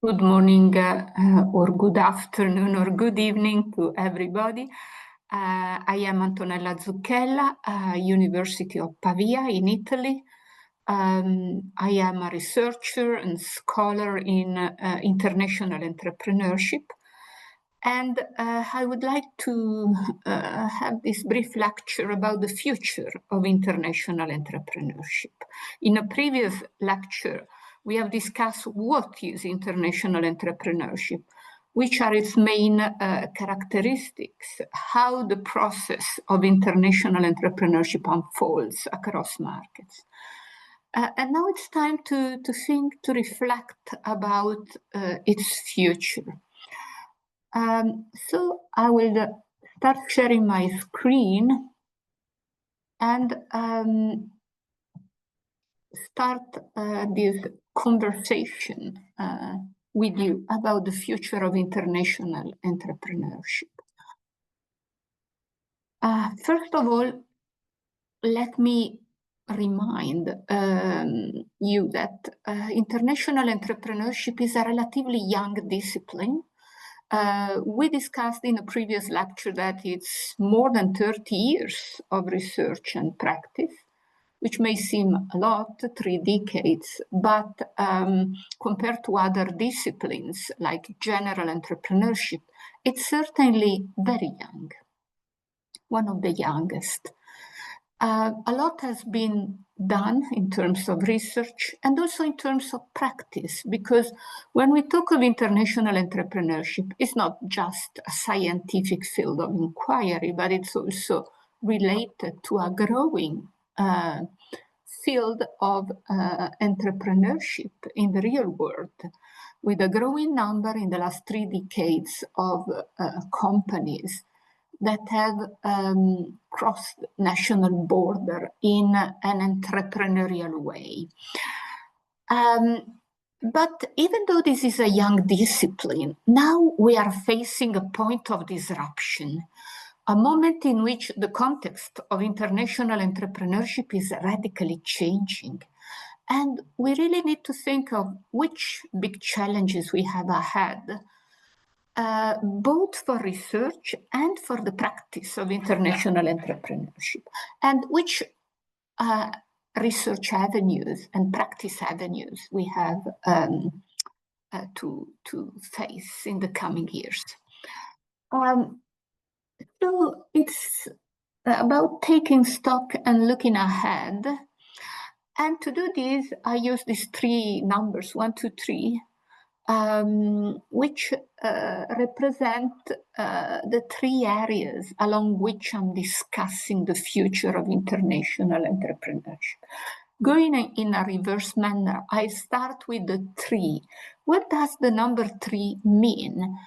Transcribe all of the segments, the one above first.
Good morning or good afternoon or good evening to everybody. I am Antonella Zuccella, University of Pavia in Italy. I am a researcher and scholar in international entrepreneurship. And I would like to have this brief lecture about the future of international entrepreneurship. In a previous lecture, we have discussed what is international entrepreneurship, which are its main characteristics, how the process of international entrepreneurship unfolds across markets. And now it's time to think, to reflect about its future. So I will start sharing my screen and start this conversation with you about the future of international entrepreneurship. First of all, let me remind you that international entrepreneurship is a relatively young discipline. We discussed in a previous lecture that it's more than 30 years of research and practice, which may seem a lot, 3 decades, but compared to other disciplines like general entrepreneurship, it's certainly very young, one of the youngest. A lot has been done in terms of research and also in terms of practice, because when we talk of international entrepreneurship, it's not just a scientific field of inquiry, but it's also related to a growing field of entrepreneurship in the real world, with a growing number in the last 3 decades of companies that have crossed national border in an entrepreneurial way. But even though this is a young discipline, now we are facing a point of disruption, a moment in which the context of international entrepreneurship is radically changing. And we really need to think of which big challenges we have ahead, both for research and for the practice of international entrepreneurship, and which research avenues and practice avenues we have to face in the coming years. So it's about taking stock and looking ahead. And to do this, I use these 3 numbers, 1, 2, 3, which represent the 3 areas along which I'm discussing the future of international entrepreneurship. Going in a reverse manner, I start with the 3. What does the number 3 mean?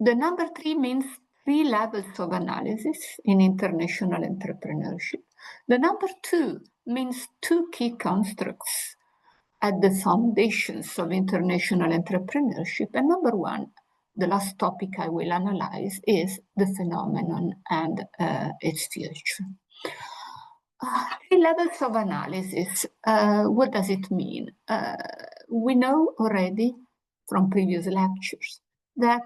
The number 3 means 3 levels of analysis in international entrepreneurship. The number 2 means 2 key constructs at the foundations of international entrepreneurship. And number 1, the last topic I will analyze, is the phenomenon and its future. 3 levels of analysis. What does it mean? We know already from previous lectures that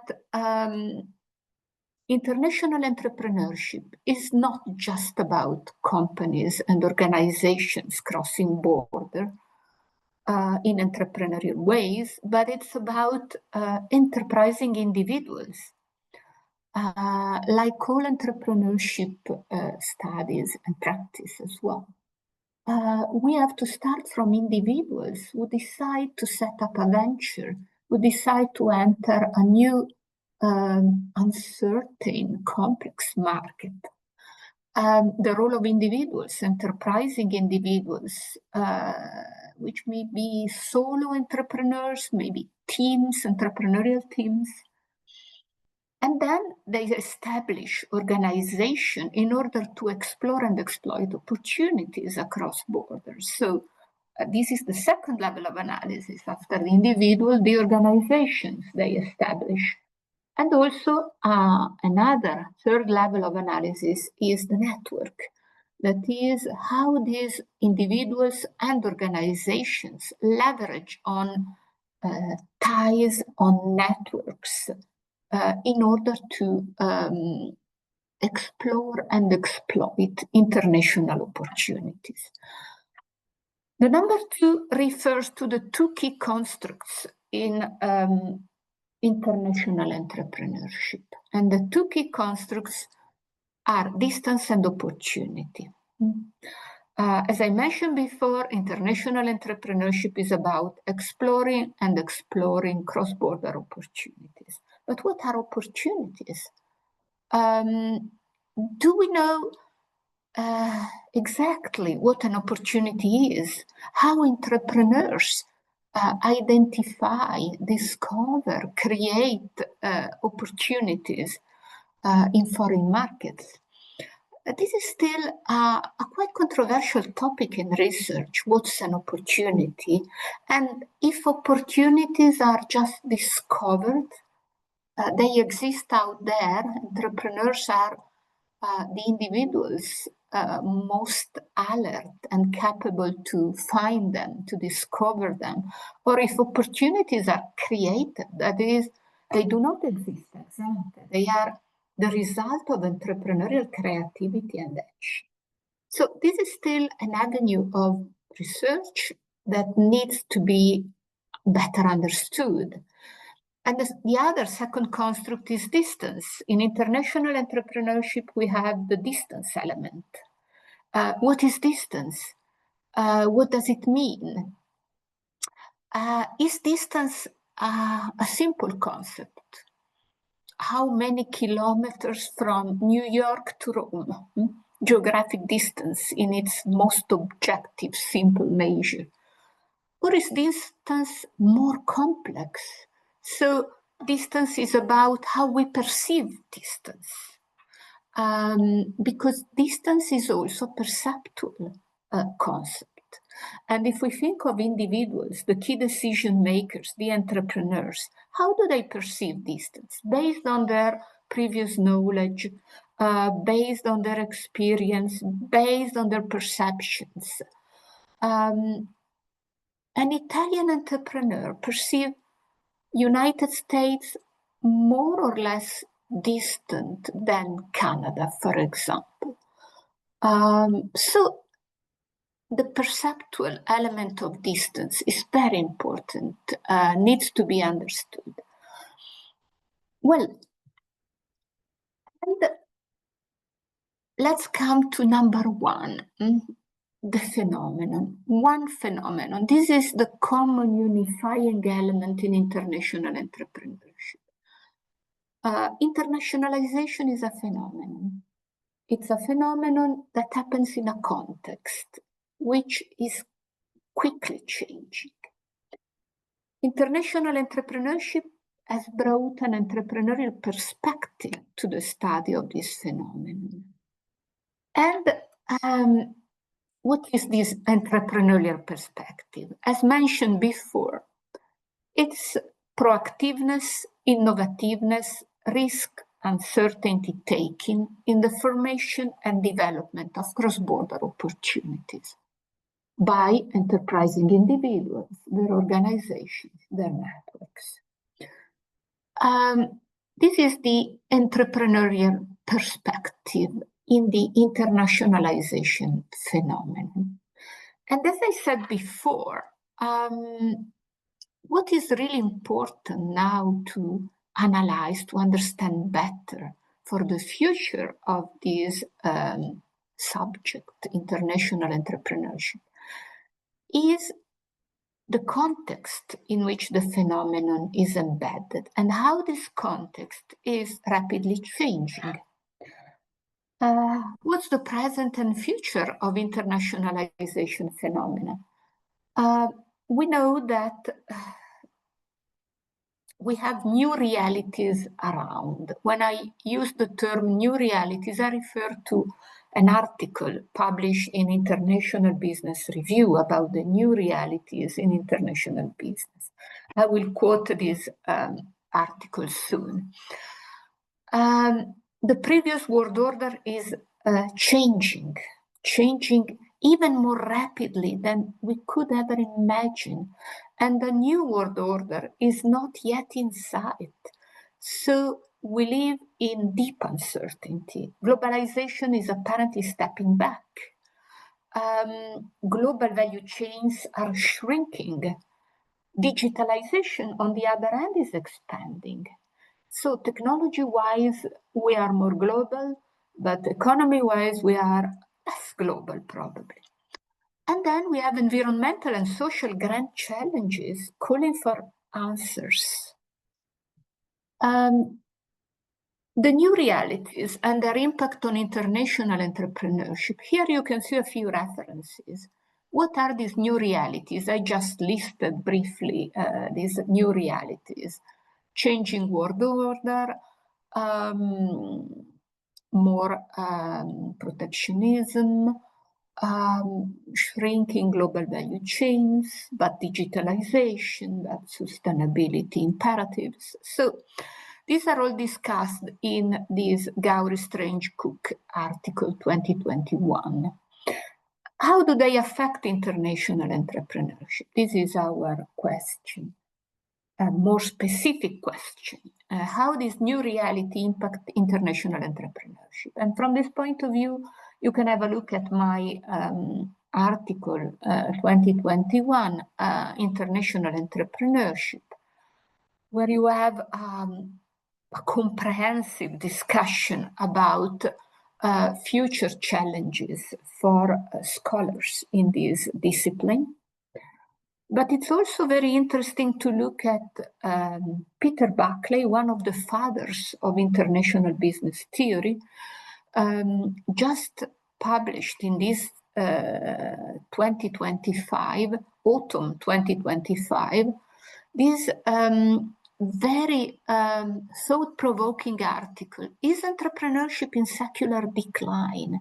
international entrepreneurship is not just about companies and organizations crossing border in entrepreneurial ways, but it's about enterprising individuals. Like all entrepreneurship studies and practice as well. We have to start from individuals who decide to set up a venture, who decide to enter a new uncertain, complex market. The role of individuals, enterprising individuals, which may be solo entrepreneurs, maybe teams, entrepreneurial teams. And then they establish organization in order to explore and exploit opportunities across borders. So this is the second level of analysis. After the individual, the organizations they establish. And also another third level of analysis is the network. That is how these individuals and organizations leverage on ties, on networks, in order to explore and exploit international opportunities. The number 2 refers to the 2 key constructs in international entrepreneurship. And the 2 key constructs are distance and opportunity. As I mentioned before, international entrepreneurship is about exploring cross-border opportunities. But what are opportunities? Do we know exactly what an opportunity is? How entrepreneurs identify, discover, create opportunities in foreign markets? This is still a quite controversial topic in research. What's an opportunity? And if opportunities are just discovered, they exist out there. Entrepreneurs are the individuals most alert and capable to find them, to discover them. Or if opportunities are created, that is, they do not exist ex ante. They are the result of entrepreneurial creativity and action. So this is still an avenue of research that needs to be better understood. And the other second construct is distance. In international entrepreneurship, we have the distance element. What is distance? What does it mean? Is distance a simple concept? How many kilometers from New York to Rome? Geographic distance in its most objective, simple measure. Or is distance more complex? So distance is about how we perceive distance. Because distance is also a perceptual concept. And if we think of individuals, the key decision makers, the entrepreneurs, how do they perceive distance? Based on their previous knowledge, based on their experience, based on their perceptions. An Italian entrepreneur perceived United States more or less distant than Canada, for example. So the perceptual element of distance is very important, needs to be understood. Well, and let's come to number 1, the phenomenon. One phenomenon. This is the common unifying element in international entrepreneurship. Internationalization is a phenomenon. It's a phenomenon that happens in a context which is quickly changing. International entrepreneurship has brought an entrepreneurial perspective to the study of this phenomenon. And what is this entrepreneurial perspective? As mentioned before, it's proactiveness, innovativeness, risk, uncertainty taking in the formation and development of cross-border opportunities by enterprising individuals, their organizations, their networks. This is the entrepreneurial perspective in the internationalization phenomenon. And as I said before, what is really important now to analyze, to understand better for the future of this subject, international entrepreneurship, is the context in which the phenomenon is embedded and how this context is rapidly changing. What's the present and future of internationalization phenomena? We know that we have new realities around. When I use the term new realities, I refer to an article published in International Business Review about the new realities in international business. I will quote this article soon. The previous world order is changing changing even more rapidly than we could ever imagine. And the new world order is not yet in sight. So we live in deep uncertainty. Globalization is apparently stepping back. Global value chains are shrinking. Digitalization, on the other hand, is expanding. So technology-wise, we are more global, but economy-wise, we are less global, probably. And then we have environmental and social grand challenges calling for answers. The new realities and their impact on international entrepreneurship. Here you can see a few references. What are these new realities? I just listed briefly these new realities. Changing world order, more protectionism, shrinking global value chains, but digitalization, but sustainability imperatives. So these are all discussed in this Gowrie Strange Cook article 2021. How do they affect international entrepreneurship? This is our question. A more specific question. How does new reality impact international entrepreneurship? And from this point of view, you can have a look at my article 2021, International Entrepreneurship, where you have a comprehensive discussion about future challenges for scholars in this discipline. But it's also very interesting to look at Peter Buckley, one of the fathers of international business theory, just published in this 2025, autumn 2025, this very thought-provoking article, Is Entrepreneurship in Secular Decline?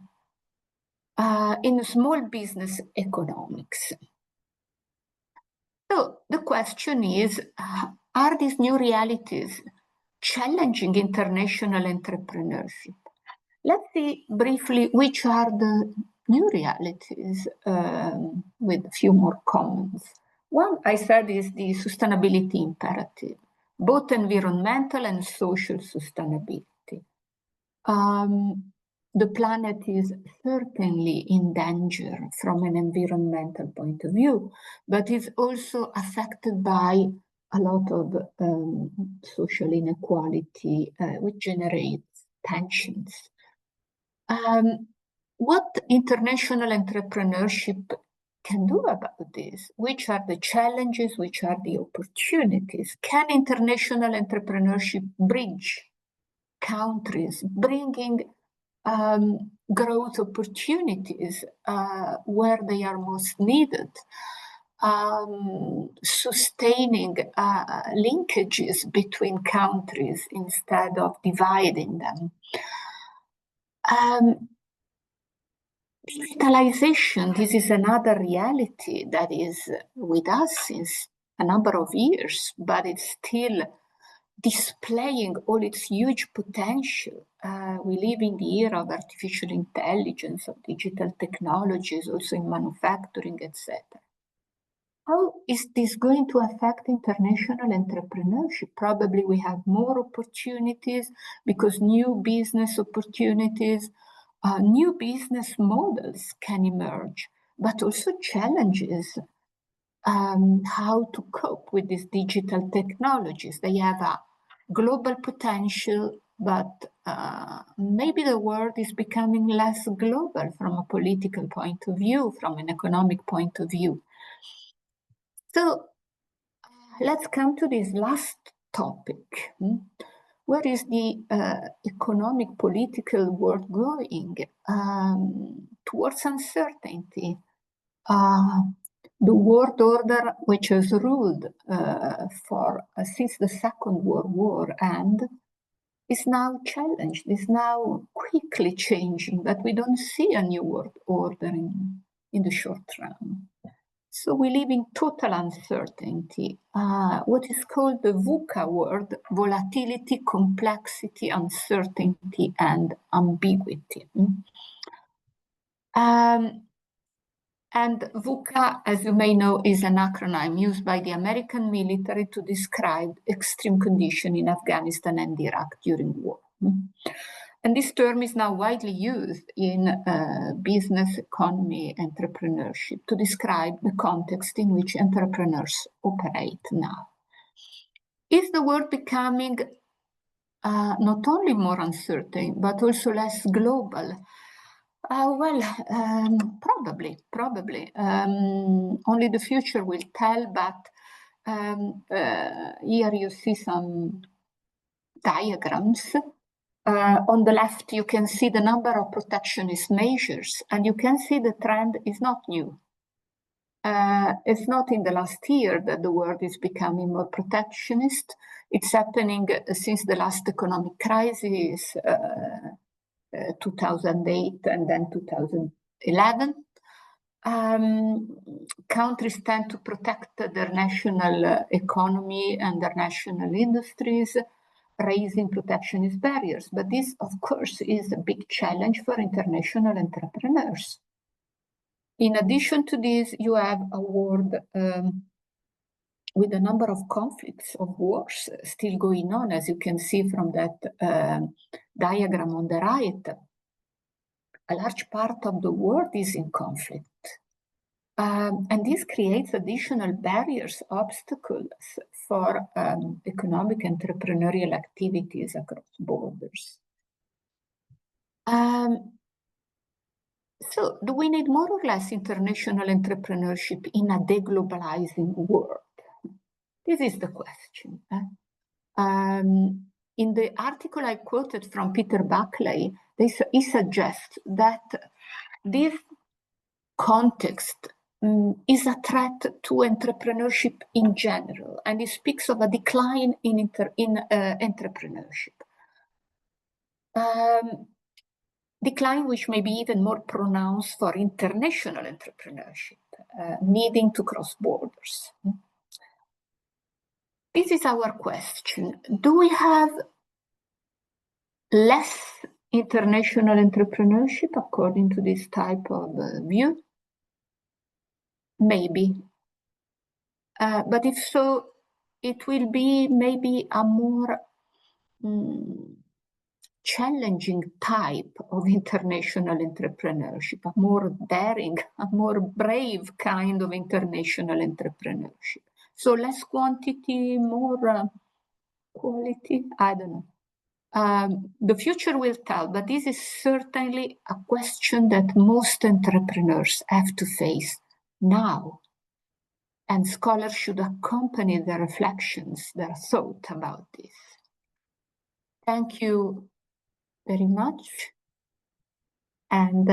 In Small Business Economics. So the question is, are these new realities challenging international entrepreneurship? Let's see briefly which are the new realities with a few more comments. One, I said, is the sustainability imperative, both environmental and social sustainability. The planet is certainly in danger from an environmental point of view, but is also affected by a lot of social inequality, which generates tensions. What international entrepreneurship can do about this? Which are the challenges? Which are the opportunities? Can international entrepreneurship bridge countries, bringing growth opportunities where they are most needed, sustaining linkages between countries instead of dividing them. Digitalization, this is another reality that is with us since a number of years, but it's still displaying all its huge potential. We live in the era of artificial intelligence, of digital technologies, also in manufacturing, etc. How is this going to affect international entrepreneurship? Probably we have more opportunities because new business opportunities, new business models can emerge, but also challenges. How to cope with these digital technologies. They have a global potential, but maybe the world is becoming less global from a political point of view, from an economic point of view. So let's come to this last topic. Where is the economic political world going? Towards uncertainty. The world order, which has ruled since the Second World War, and is now challenged, is now quickly changing, but we don't see a new world order in the short run. So we live in total uncertainty, what is called the VUCA word, volatility, complexity, uncertainty, and ambiguity. And VUCA, as you may know, is an acronym used by the American military to describe extreme conditions in Afghanistan and Iraq during war. And this term is now widely used in business, economy, entrepreneurship to describe the context in which entrepreneurs operate now. Is the world becoming not only more uncertain, but also less global? Probably. Only the future will tell, but here you see some diagrams. On the left, you can see the number of protectionist measures, and you can see the trend is not new. It's not in the last year that the world is becoming more protectionist. It's happening since the last economic crisis, 2008 and then 2011. Countries tend to protect their national economy and their national industries, raising protectionist barriers. But this, of course, is a big challenge for international entrepreneurs. In addition to this, you have a world with a number of conflicts, of wars still going on, as you can see from that diagram on the right. A large part of the world is in conflict. And this creates additional barriers, obstacles for economic entrepreneurial activities across borders. So, do we need more or less international entrepreneurship in a deglobalizing world? This is the question. In the article I quoted from Peter Buckley, he suggests that this context is a threat to entrepreneurship in general, and he speaks of a decline in entrepreneurship. Decline which may be even more pronounced for international entrepreneurship, needing to cross borders. This is our question. Do we have less international entrepreneurship according to this type of view? Maybe. But if so, it will be maybe a more challenging type of international entrepreneurship, a more daring, a more brave kind of international entrepreneurship. So less quantity, more quality, I don't know. The future will tell, but this is certainly a question that most entrepreneurs have to face now. And scholars should accompany their reflections, their thought about this. Thank you very much. And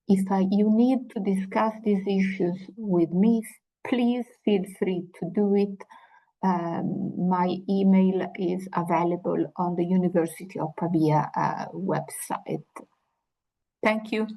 if you need to discuss these issues with me, please feel free to do it. My email is available on the University of Pavia website. Thank you.